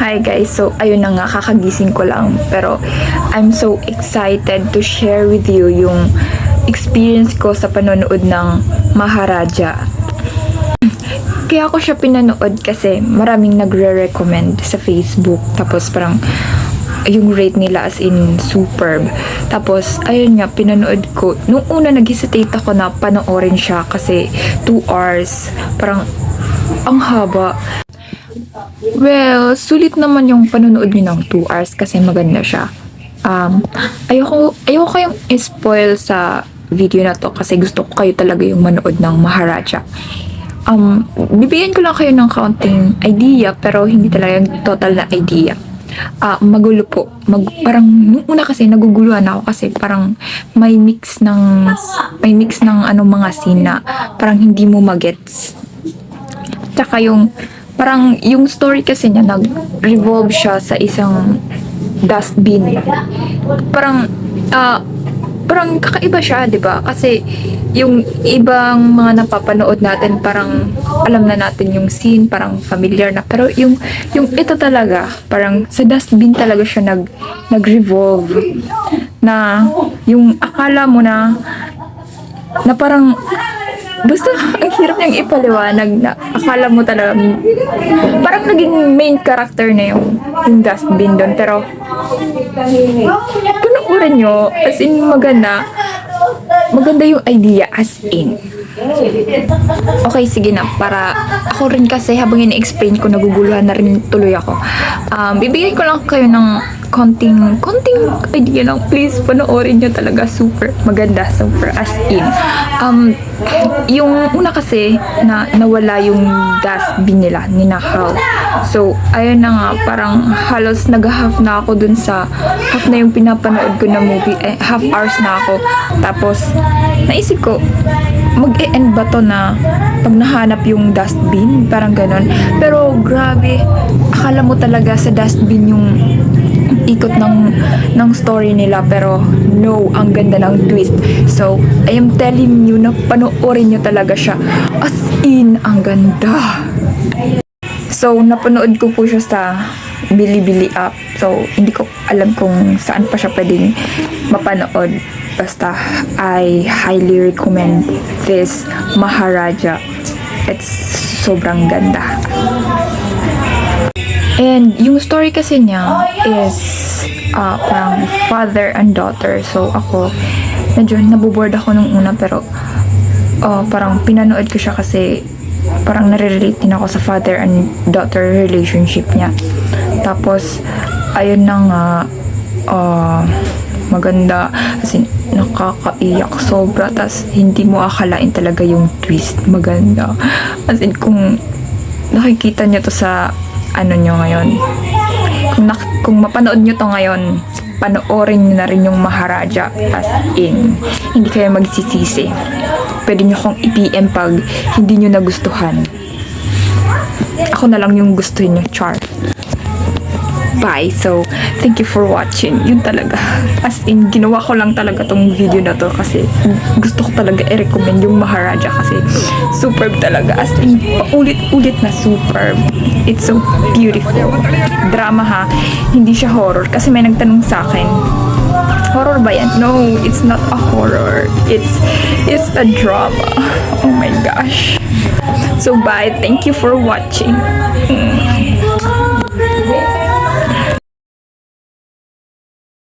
Hi guys, so ayun na nga, kakagising ko lang. Pero I'm so excited to share with you yung experience ko sa panonood ng Maharaja. Kaya ako siya pinanood kasi maraming nagre-recommend sa Facebook. Tapos parang yung rate nila as in superb. Tapos ayun nga, pinanood ko. Nung una nag-hesitate ako na panoorin siya kasi 2 hours. Parang ang haba. Well, sulit naman yung panonood niyo ng 2 hours kasi maganda siya. Ayoko kayong spoil sa video na to kasi gusto ko kayo talaga yung manood ng Maharaja. Bibigyan ko lang kayo ng kaunting idea pero hindi talaga yung total na idea. Magulo po. Parang nung una kasi naguguluhan ako kasi parang may mix ng mga scene na parang hindi mo magets. Tsaka parang yung story kasi niya nag-revolve siya sa isang dustbin. Parang kakaiba siya, 'di ba? Kasi yung ibang mga napapanood natin parang alam na natin yung scene, parang familiar na. Pero yung ito talaga, parang sa dustbin talaga siya nag-revolve na yung akala mo na parang basta ang hirap niyang ipaliwanag na akala mo talaga parang naging main character na yung dustbin doon. Pero panoorin nyo, as in maganda yung idea as in. Okay, sige na, para ako rin kasi habang ini-explain ko naguguluhan na rin tuloy ako. Bibigyan ko lang kayo ng konting idea lang. Please, panoorin nyo talaga. Super maganda, super as in. Yung una kasi na nawala yung dustbin nila, ninakaw. So, ayun na nga, parang halos nag-half na ako dun sa half na yung pinapanood ko na movie, half hours na ako. Tapos, naisip ko, mag-e-end ba to na pag nahanap yung dustbin? Parang ganon. Pero, grabe, akala mo talaga sa dustbin yung ikot ng story nila, pero no, ang ganda ng twist. So, I am telling you na panoorin nyo talaga siya. As in, ang ganda. So, napanood ko po siya sa Bilibili app. So, hindi ko alam kung saan pa siya pwedeng mapanood. Basta, I highly recommend this Maharaja. It's sobrang ganda. And yung story kasi niya is parang father and daughter. So ako, medyo naboboard ako nung una pero parang pinanood ko siya kasi parang nare-relate din ako sa father and daughter relationship niya. Tapos, ayun na nga, maganda. Kasi nakakaiyak sobra. Tapos hindi mo akalain talaga yung twist. Maganda. As in, kung nakikita niyo to sa ano nyo ngayon, kung mapanood nyo to ngayon, panoorin nyo na rin yung Maharaja. As in, hindi kayo magsisisi. Pwede nyo akong i-PM pag hindi nyo nagustuhan. Ako na lang yung gustuhin nyo, char. Bye. So, thank you for watching. Yun talaga. As in, ginawa ko lang talaga tong video na to kasi gusto ko talaga i-recommend yung Maharaja kasi superb talaga. As in, paulit-ulit na superb. It's so beautiful. Drama ha. Hindi siya horror. Kasi may nagtanong sa akin, horror ba yan? No, it's not a horror. It's a drama. Oh my gosh. So, bye. Thank you for watching.